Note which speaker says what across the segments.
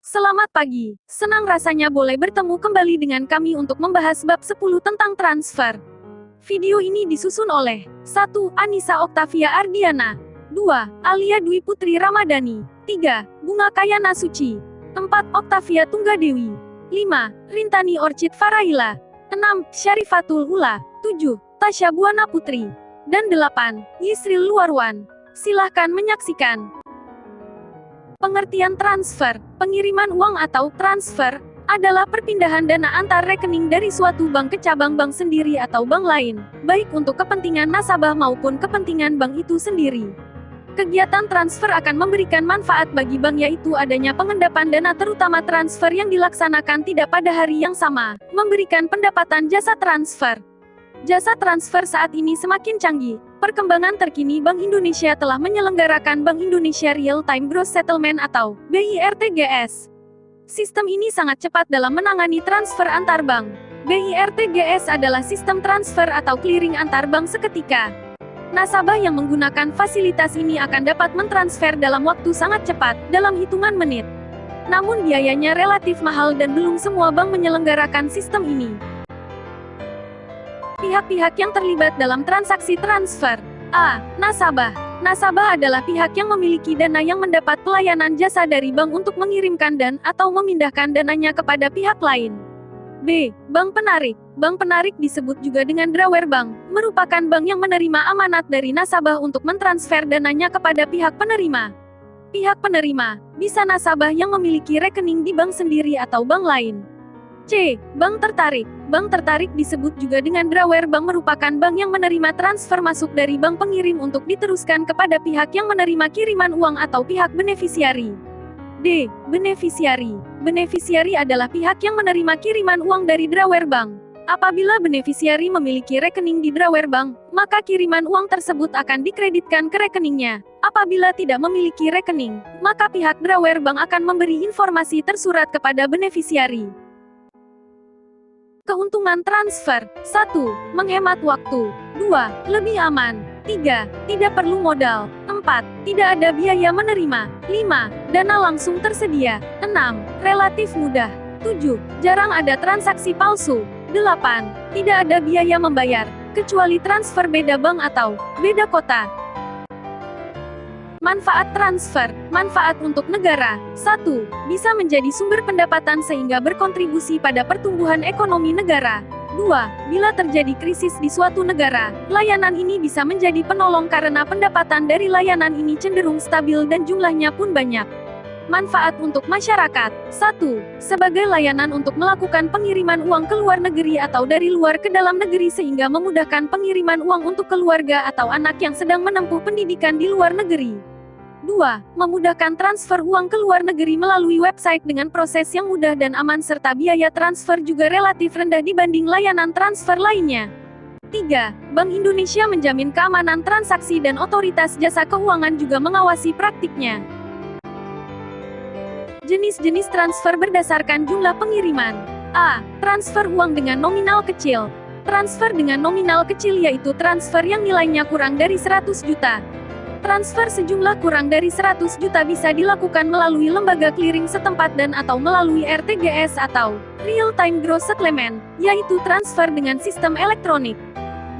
Speaker 1: Selamat pagi, senang rasanya boleh bertemu kembali dengan kami untuk membahas bab 10 tentang transfer. Video ini disusun oleh 1. Anissa Oktavia Ardiana 2. Alia Dwi Putri Ramadhani 3. Bunga Kayana Suci 4. Oktavia Tunggadewi 5. Rintani Orchid Faraila 6. Syarifatul Ula 7. Tasya Buana Putri dan 8. Yisril Luarwan. Silahkan menyaksikan. Pengertian transfer, pengiriman uang atau transfer, adalah perpindahan dana antar rekening dari suatu bank ke cabang bank sendiri atau bank lain, baik untuk kepentingan nasabah maupun kepentingan bank itu sendiri. Kegiatan transfer akan memberikan manfaat bagi bank, yaitu adanya pengendapan dana, terutama transfer yang dilaksanakan tidak pada hari yang sama, memberikan pendapatan jasa transfer. Jasa transfer saat ini semakin canggih. Perkembangan terkini, Bank Indonesia telah menyelenggarakan Bank Indonesia Real Time Gross Settlement atau BIRTGS. Sistem ini sangat cepat dalam menangani transfer antar bank. BIRTGS adalah sistem transfer atau clearing antar bank seketika. Nasabah yang menggunakan fasilitas ini akan dapat mentransfer dalam waktu sangat cepat, dalam hitungan menit. Namun biayanya relatif mahal dan belum semua bank menyelenggarakan sistem ini. Pihak-pihak yang terlibat dalam transaksi transfer. A. Nasabah. Nasabah adalah pihak yang memiliki dana yang mendapat pelayanan jasa dari bank untuk mengirimkan dan atau memindahkan dananya kepada pihak lain. B. Bank penarik. Bank penarik disebut juga dengan drawer bank, merupakan bank yang menerima amanat dari nasabah untuk mentransfer dananya kepada pihak penerima. Pihak penerima bisa nasabah yang memiliki rekening di bank sendiri atau bank lain. C. Bank tertarik. Bank tertarik disebut juga dengan drawer bank, merupakan bank yang menerima transfer masuk dari bank pengirim untuk diteruskan kepada pihak yang menerima kiriman uang atau pihak benefisiari. D. Benefisiari. Benefisiari adalah pihak yang menerima kiriman uang dari drawer bank. Apabila benefisiari memiliki rekening di drawer bank, maka kiriman uang tersebut akan dikreditkan ke rekeningnya. Apabila tidak memiliki rekening, maka pihak drawer bank akan memberi informasi tersurat kepada benefisiari. Keuntungan transfer. 1. Menghemat waktu. 2. Lebih aman. 3. Tidak perlu modal. 4. Tidak ada biaya menerima. 5. Dana langsung tersedia. 6. Relatif mudah. 7. Jarang ada transaksi palsu. 8. Tidak ada biaya membayar, kecuali transfer beda bank atau beda kota. Manfaat transfer. Manfaat untuk negara. 1. Bisa menjadi sumber pendapatan sehingga berkontribusi pada pertumbuhan ekonomi negara. 2. Bila terjadi krisis di suatu negara, layanan ini bisa menjadi penolong karena pendapatan dari layanan ini cenderung stabil dan jumlahnya pun banyak. Manfaat untuk masyarakat. 1. Sebagai layanan untuk melakukan pengiriman uang ke luar negeri atau dari luar ke dalam negeri sehingga memudahkan pengiriman uang untuk keluarga atau anak yang sedang menempuh pendidikan di luar negeri. 2. Memudahkan transfer uang ke luar negeri melalui website dengan proses yang mudah dan aman serta biaya transfer juga relatif rendah dibanding layanan transfer lainnya. 3. Bank Indonesia menjamin keamanan transaksi dan otoritas jasa keuangan juga mengawasi praktiknya. Jenis-jenis transfer berdasarkan jumlah pengiriman. A. Transfer uang dengan nominal kecil. Transfer dengan nominal kecil yaitu transfer yang nilainya kurang dari 100 juta. Transfer sejumlah kurang dari 100 juta bisa dilakukan melalui lembaga clearing setempat dan atau melalui RTGS atau Real Time Gross Settlement, yaitu transfer dengan sistem elektronik.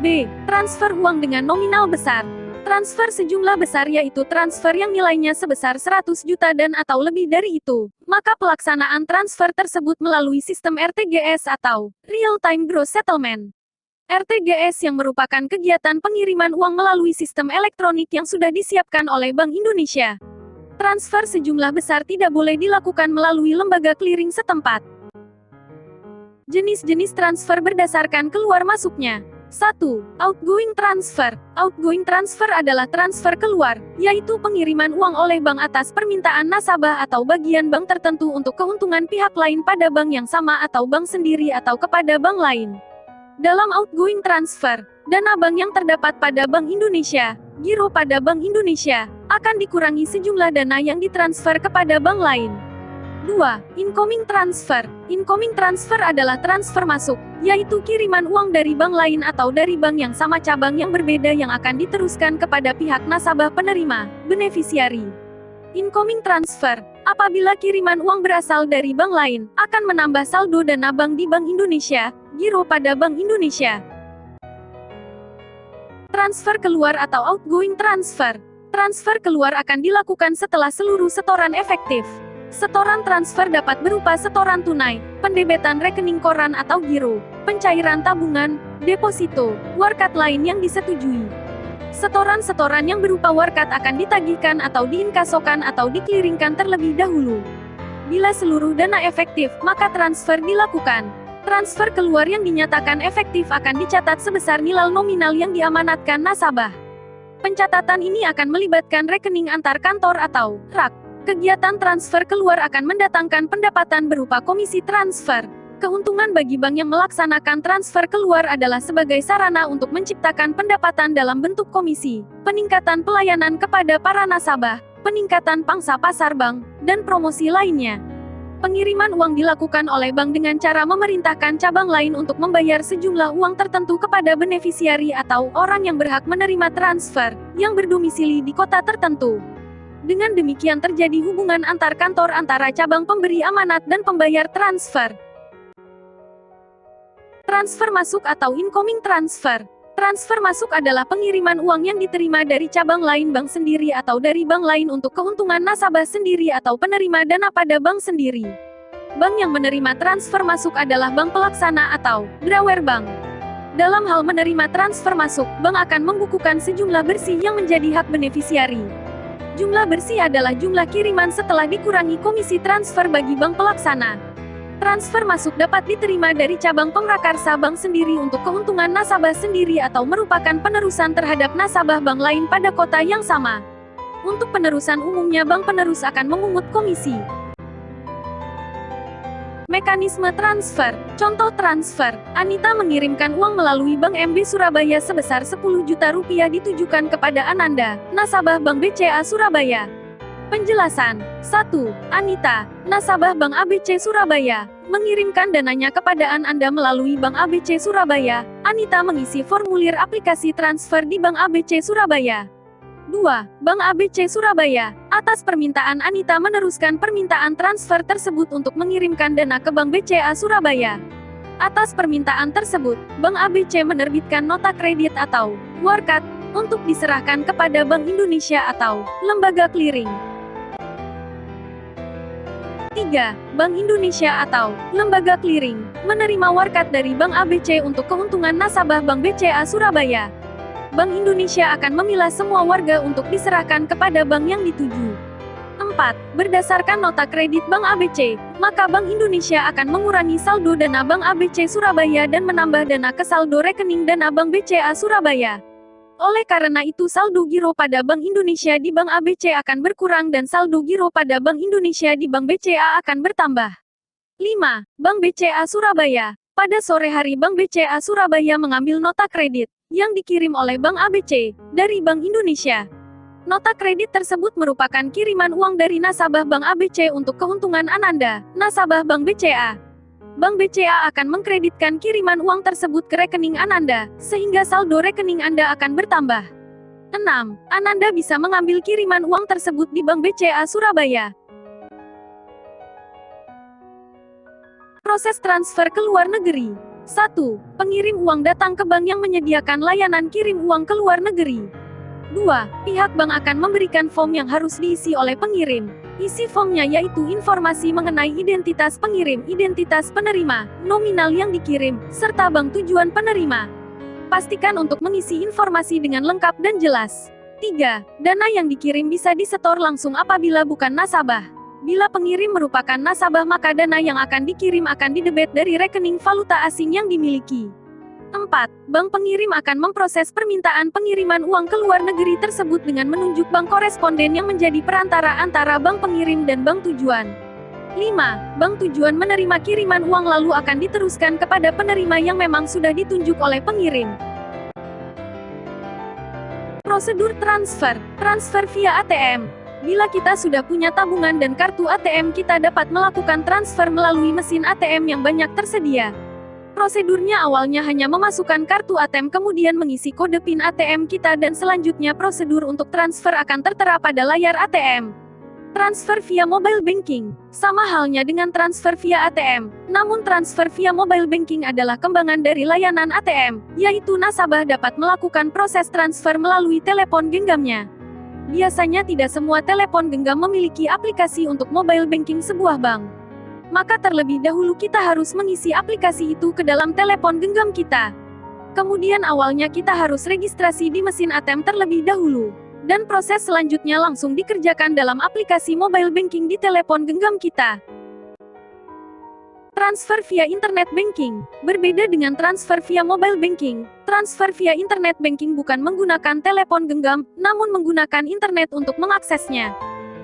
Speaker 1: B. Transfer uang dengan nominal besar. Transfer sejumlah besar yaitu transfer yang nilainya sebesar 100 juta dan atau lebih dari itu, maka pelaksanaan transfer tersebut melalui sistem RTGS atau Real Time Gross Settlement. RTGS yang merupakan kegiatan pengiriman uang melalui sistem elektronik yang sudah disiapkan oleh Bank Indonesia. Transfer sejumlah besar tidak boleh dilakukan melalui lembaga clearing setempat. Jenis-jenis transfer berdasarkan keluar masuknya. 1. Outgoing transfer. Outgoing transfer adalah transfer keluar, yaitu pengiriman uang oleh bank atas permintaan nasabah atau bagian bank tertentu untuk keuntungan pihak lain pada bank yang sama atau bank sendiri atau kepada bank lain. Dalam outgoing transfer, dana bank yang terdapat pada Bank Indonesia, giro pada Bank Indonesia, akan dikurangi sejumlah dana yang ditransfer kepada bank lain. 2. Incoming transfer. Incoming transfer adalah transfer masuk, yaitu kiriman uang dari bank lain atau dari bank yang sama cabang yang berbeda yang akan diteruskan kepada pihak nasabah penerima, benefisiari. Incoming transfer. Apabila kiriman uang berasal dari bank lain, akan menambah saldo dana bank di Bank Indonesia, giro pada Bank Indonesia. Transfer keluar atau outgoing transfer. Transfer keluar akan dilakukan setelah seluruh setoran efektif. Setoran transfer dapat berupa setoran tunai, pendebetan rekening koran atau giro, pencairan tabungan, deposito, warkat lain yang disetujui. Setoran-setoran yang berupa warkat akan ditagihkan atau diinkasokan atau dikliringkan terlebih dahulu. Bila seluruh dana efektif, maka transfer dilakukan. Transfer keluar yang dinyatakan efektif akan dicatat sebesar nilai nominal yang diamanatkan nasabah. Pencatatan ini akan melibatkan rekening antar kantor atau RAK. Kegiatan transfer keluar akan mendatangkan pendapatan berupa komisi transfer. Keuntungan bagi bank yang melaksanakan transfer keluar adalah sebagai sarana untuk menciptakan pendapatan dalam bentuk komisi, peningkatan pelayanan kepada para nasabah, peningkatan pangsa pasar bank, dan promosi lainnya. Pengiriman uang dilakukan oleh bank dengan cara memerintahkan cabang lain untuk membayar sejumlah uang tertentu kepada benefisiari atau orang yang berhak menerima transfer, yang berdomisili di kota tertentu. Dengan demikian terjadi hubungan antar kantor antara cabang pemberi amanat dan pembayar transfer. Transfer masuk atau incoming transfer. Transfer masuk adalah pengiriman uang yang diterima dari cabang lain bank sendiri atau dari bank lain untuk keuntungan nasabah sendiri atau penerima dana pada bank sendiri. Bank yang menerima transfer masuk adalah bank pelaksana atau drawer bank. Dalam hal menerima transfer masuk, bank akan membukukan sejumlah bersih yang menjadi hak benefisiari. Jumlah bersih adalah jumlah kiriman setelah dikurangi komisi transfer bagi bank pelaksana. Transfer masuk dapat diterima dari cabang pemrakarsa bank sendiri untuk keuntungan nasabah sendiri atau merupakan penerusan terhadap nasabah bank lain pada kota yang sama. Untuk penerusan umumnya bank penerus akan memungut komisi. Mekanisme transfer. Contoh transfer. Anita mengirimkan uang melalui Bank MB Surabaya sebesar 10 juta rupiah ditujukan kepada Ananda, nasabah Bank BCA Surabaya. Penjelasan. 1. Anita, nasabah Bank ABC Surabaya, mengirimkan dananya kepada Ananda melalui Bank ABC Surabaya. Anita mengisi formulir aplikasi transfer di Bank ABC Surabaya. 2. Bank ABC Surabaya, atas permintaan Anita meneruskan permintaan transfer tersebut untuk mengirimkan dana ke Bank BCA Surabaya. Atas permintaan tersebut, Bank ABC menerbitkan nota kredit atau warkat untuk diserahkan kepada Bank Indonesia atau lembaga clearing. 3. Bank Indonesia atau lembaga clearing menerima warkat dari Bank ABC untuk keuntungan nasabah Bank BCA Surabaya. Bank Indonesia akan memilah semua warga untuk diserahkan kepada bank yang dituju. 4. Berdasarkan nota kredit Bank ABC, maka Bank Indonesia akan mengurangi saldo dana Bank ABC Surabaya dan menambah dana ke saldo rekening dana Bank BCA Surabaya. Oleh karena itu saldo giro pada Bank Indonesia di Bank ABC akan berkurang dan saldo giro pada Bank Indonesia di Bank BCA akan bertambah. 5. Bank BCA Surabaya. Pada sore hari Bank BCA Surabaya mengambil nota kredit yang dikirim oleh Bank ABC dari Bank Indonesia. Nota kredit tersebut merupakan kiriman uang dari nasabah Bank ABC untuk keuntungan Ananda, nasabah Bank BCA. Bank BCA akan mengkreditkan kiriman uang tersebut ke rekening Ananda, sehingga saldo rekening Anda akan bertambah. 6. Ananda bisa mengambil kiriman uang tersebut di Bank BCA Surabaya. Proses transfer ke luar negeri. 1. Pengirim uang datang ke bank yang menyediakan layanan kirim uang ke luar negeri. 2. Pihak bank akan memberikan form yang harus diisi oleh pengirim. Isi formnya yaitu informasi mengenai identitas pengirim, identitas penerima, nominal yang dikirim, serta bank tujuan penerima. Pastikan untuk mengisi informasi dengan lengkap dan jelas. 3. Dana yang dikirim bisa disetor langsung apabila bukan nasabah. Bila pengirim merupakan nasabah maka dana yang akan dikirim akan didebet dari rekening valuta asing yang dimiliki. 4. Bank pengirim akan memproses permintaan pengiriman uang ke luar negeri tersebut dengan menunjuk bank koresponden yang menjadi perantara antara bank pengirim dan bank tujuan. 5. Bank tujuan menerima kiriman uang lalu akan diteruskan kepada penerima yang memang sudah ditunjuk oleh pengirim. Prosedur transfer. Transfer via ATM. Bila kita sudah punya tabungan dan kartu ATM kita dapat melakukan transfer melalui mesin ATM yang banyak tersedia. Prosedurnya awalnya hanya memasukkan kartu ATM kemudian mengisi kode PIN ATM kita dan selanjutnya prosedur untuk transfer akan tertera pada layar ATM. Transfer via mobile banking. Sama halnya dengan transfer via ATM, namun transfer via mobile banking adalah kembangan dari layanan ATM, yaitu nasabah dapat melakukan proses transfer melalui telepon genggamnya. Biasanya tidak semua telepon genggam memiliki aplikasi untuk mobile banking sebuah bank. Maka terlebih dahulu kita harus mengisi aplikasi itu ke dalam telepon genggam kita. Kemudian awalnya kita harus registrasi di mesin ATM terlebih dahulu. Dan proses selanjutnya langsung dikerjakan dalam aplikasi mobile banking di telepon genggam kita. Transfer via internet banking. Berbeda dengan transfer via mobile banking, transfer via internet banking bukan menggunakan telepon genggam, namun menggunakan internet untuk mengaksesnya.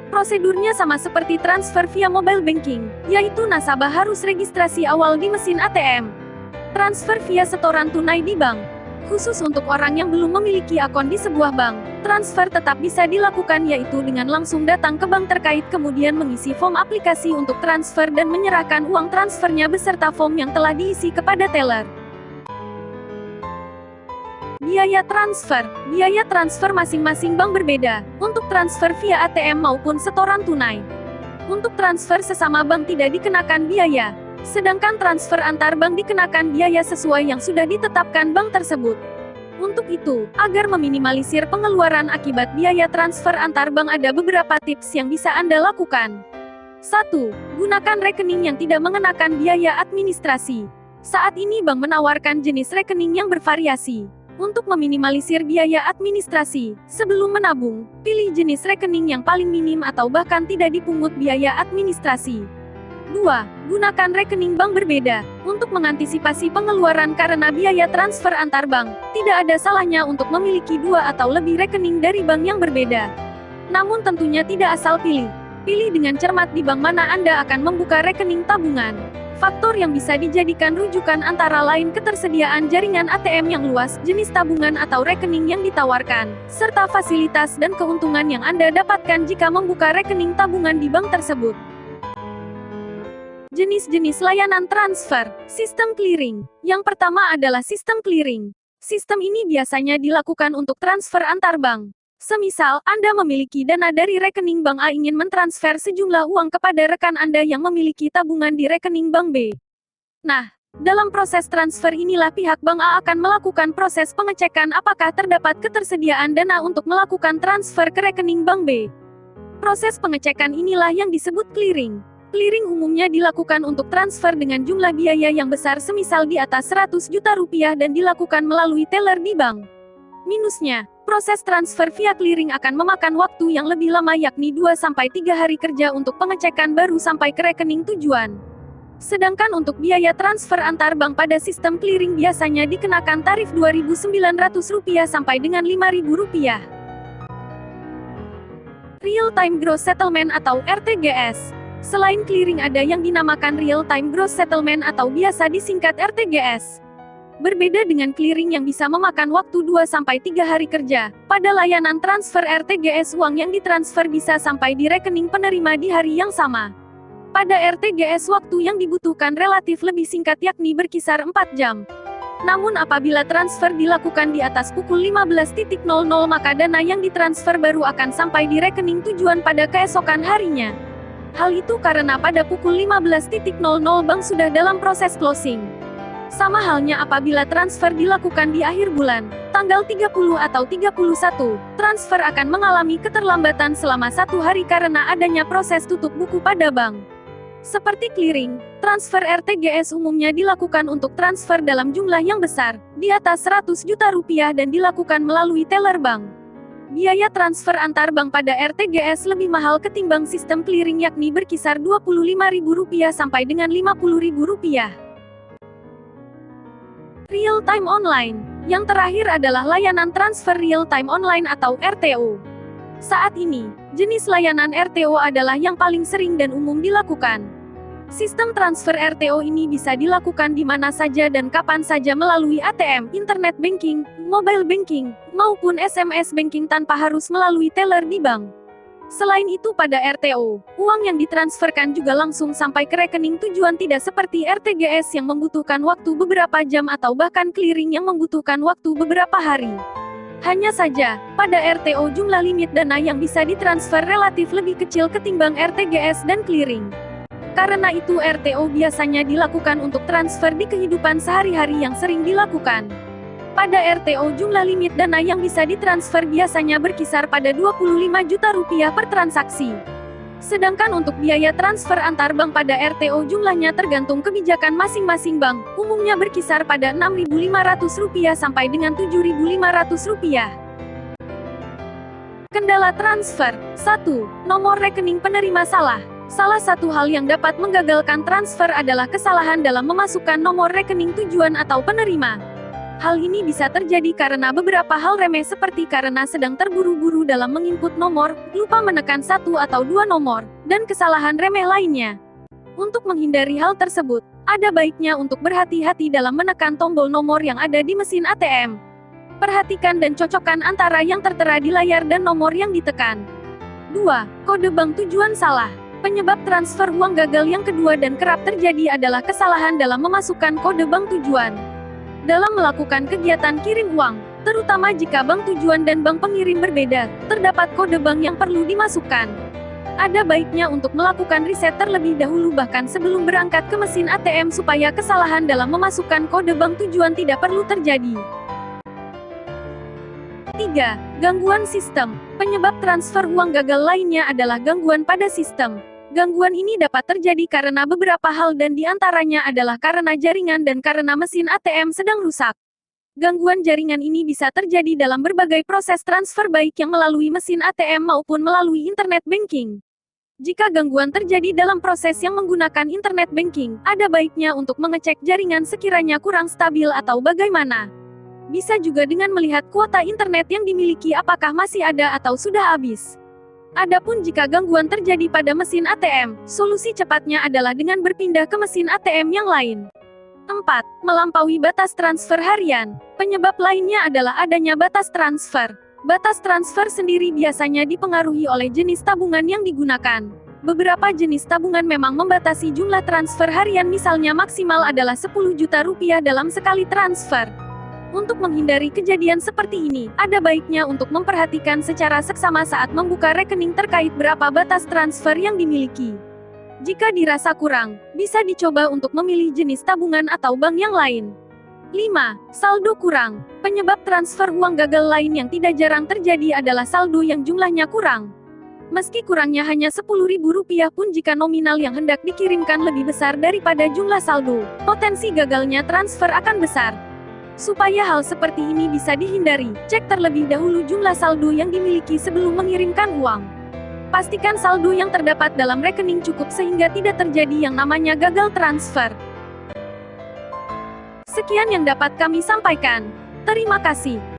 Speaker 1: Prosedurnya sama seperti transfer via mobile banking, yaitu nasabah harus registrasi awal di mesin ATM. Transfer via setoran tunai di bank. Khusus untuk orang yang belum memiliki akun di sebuah bank, transfer tetap bisa dilakukan yaitu dengan langsung datang ke bank terkait kemudian mengisi form aplikasi untuk transfer dan menyerahkan uang transfernya beserta form yang telah diisi kepada teller. Biaya transfer. Biaya transfer masing-masing bank berbeda, untuk transfer via ATM maupun setoran tunai. Untuk transfer sesama bank tidak dikenakan biaya. Sedangkan transfer antar bank dikenakan biaya sesuai yang sudah ditetapkan bank tersebut. Untuk itu, agar meminimalisir pengeluaran akibat biaya transfer antar bank ada beberapa tips yang bisa Anda lakukan. 1. Gunakan rekening yang tidak mengenakan biaya administrasi. Saat ini bank menawarkan jenis rekening yang bervariasi. Untuk meminimalisir biaya administrasi, sebelum menabung, pilih jenis rekening yang paling minim atau bahkan tidak dipungut biaya administrasi. 2. Gunakan rekening bank berbeda. Untuk mengantisipasi pengeluaran karena biaya transfer antar bank, tidak ada salahnya untuk memiliki 2 atau lebih rekening dari bank yang berbeda. Namun tentunya tidak asal pilih. Pilih dengan cermat di bank mana Anda akan membuka rekening tabungan. Faktor yang bisa dijadikan rujukan antara lain ketersediaan jaringan ATM yang luas, jenis tabungan atau rekening yang ditawarkan, serta fasilitas dan keuntungan yang Anda dapatkan jika membuka rekening tabungan di bank tersebut. Jenis-jenis layanan transfer, sistem clearing. Yang pertama adalah sistem clearing. Sistem ini biasanya dilakukan untuk transfer antar bank. Semisal, Anda memiliki dana dari rekening bank A ingin mentransfer sejumlah uang kepada rekan Anda yang memiliki tabungan di rekening bank B. Nah, dalam proses transfer inilah pihak bank A akan melakukan proses pengecekan apakah terdapat ketersediaan dana untuk melakukan transfer ke rekening bank B. Proses pengecekan inilah yang disebut clearing. Clearing umumnya dilakukan untuk transfer dengan jumlah biaya yang besar semisal di atas 100 juta rupiah dan dilakukan melalui teller di bank. Minusnya, proses transfer via clearing akan memakan waktu yang lebih lama yakni 2-3 hari kerja untuk pengecekan baru sampai ke rekening tujuan. Sedangkan untuk biaya transfer antar bank pada sistem clearing biasanya dikenakan tarif Rp2.900 sampai dengan Rp5.000. Real Time Gross Settlement atau RTGS. Selain clearing ada yang dinamakan Real Time Gross Settlement atau biasa disingkat RTGS. Berbeda dengan clearing yang bisa memakan waktu 2-3 hari kerja, pada layanan transfer RTGS uang yang ditransfer bisa sampai di rekening penerima di hari yang sama. Pada RTGS waktu yang dibutuhkan relatif lebih singkat yakni berkisar 4 jam. Namun apabila transfer dilakukan di atas pukul 15.00 maka dana yang ditransfer baru akan sampai di rekening tujuan pada keesokan harinya. Hal itu karena pada pukul 15.00 bank sudah dalam proses closing. Sama halnya apabila transfer dilakukan di akhir bulan, tanggal 30 atau 31, transfer akan mengalami keterlambatan selama 1 hari karena adanya proses tutup buku pada bank. Seperti clearing, transfer RTGS umumnya dilakukan untuk transfer dalam jumlah yang besar, di atas 100 juta rupiah dan dilakukan melalui teller bank. Biaya transfer antar bank pada RTGS lebih mahal ketimbang sistem clearing yakni berkisar Rp25.000 sampai dengan Rp50.000. Real Time Online. Yang terakhir adalah layanan transfer real time online atau RTO. Saat ini, jenis layanan RTO adalah yang paling sering dan umum dilakukan. Sistem transfer RTO ini bisa dilakukan di mana saja dan kapan saja melalui ATM, internet banking, mobile banking, maupun SMS banking tanpa harus melalui teller di bank. Selain itu pada RTO, uang yang ditransferkan juga langsung sampai ke rekening tujuan tidak seperti RTGS yang membutuhkan waktu beberapa jam atau bahkan clearing yang membutuhkan waktu beberapa hari. Hanya saja, pada RTO jumlah limit dana yang bisa ditransfer relatif lebih kecil ketimbang RTGS dan clearing. Karena itu RTO biasanya dilakukan untuk transfer di kehidupan sehari-hari yang sering dilakukan. Pada RTO jumlah limit dana yang bisa ditransfer biasanya berkisar pada 25 juta rupiah per transaksi. Sedangkan untuk biaya transfer antar bank pada RTO jumlahnya tergantung kebijakan masing-masing bank, umumnya berkisar pada Rp6.500 sampai dengan Rp7.500. Kendala transfer. 1. Nomor rekening penerima salah. Salah satu hal yang dapat menggagalkan transfer adalah kesalahan dalam memasukkan nomor rekening tujuan atau penerima. Hal ini bisa terjadi karena beberapa hal remeh seperti karena sedang terburu-buru dalam menginput nomor, lupa menekan satu atau dua nomor, dan kesalahan remeh lainnya. Untuk menghindari hal tersebut, ada baiknya untuk berhati-hati dalam menekan tombol nomor yang ada di mesin ATM. Perhatikan dan cocokkan antara yang tertera di layar dan nomor yang ditekan. 2. Kode bank tujuan salah. Penyebab transfer uang gagal yang kedua dan kerap terjadi adalah kesalahan dalam memasukkan kode bank tujuan. Dalam melakukan kegiatan kirim uang, terutama jika bank tujuan dan bank pengirim berbeda, terdapat kode bank yang perlu dimasukkan. Ada baiknya untuk melakukan riset terlebih dahulu bahkan sebelum berangkat ke mesin ATM supaya kesalahan dalam memasukkan kode bank tujuan tidak perlu terjadi. 3. Gangguan sistem. Penyebab transfer uang gagal lainnya adalah gangguan pada sistem. Gangguan ini dapat terjadi karena beberapa hal dan diantaranya adalah karena jaringan dan karena mesin ATM sedang rusak. Gangguan jaringan ini bisa terjadi dalam berbagai proses transfer baik yang melalui mesin ATM maupun melalui internet banking. Jika gangguan terjadi dalam proses yang menggunakan internet banking, ada baiknya untuk mengecek jaringan sekiranya kurang stabil atau bagaimana. Bisa juga dengan melihat kuota internet yang dimiliki apakah masih ada atau sudah habis. Adapun jika gangguan terjadi pada mesin ATM, solusi cepatnya adalah dengan berpindah ke mesin ATM yang lain. 4. Melampaui batas transfer harian. Penyebab lainnya adalah adanya batas transfer. Batas transfer sendiri biasanya dipengaruhi oleh jenis tabungan yang digunakan. Beberapa jenis tabungan memang membatasi jumlah transfer harian, misalnya maksimal adalah 10 juta rupiah dalam sekali transfer. Untuk menghindari kejadian seperti ini, ada baiknya untuk memperhatikan secara seksama saat membuka rekening terkait berapa batas transfer yang dimiliki. Jika dirasa kurang, bisa dicoba untuk memilih jenis tabungan atau bank yang lain. 5. Saldo kurang. Penyebab transfer uang gagal lain yang tidak jarang terjadi adalah saldo yang jumlahnya kurang. Meski kurangnya hanya Rp10.000 pun jika nominal yang hendak dikirimkan lebih besar daripada jumlah saldo, potensi gagalnya transfer akan besar. Supaya hal seperti ini bisa dihindari, cek terlebih dahulu jumlah saldo yang dimiliki sebelum mengirimkan uang. Pastikan saldo yang terdapat dalam rekening cukup sehingga tidak terjadi yang namanya gagal transfer. Sekian yang dapat kami sampaikan. Terima kasih.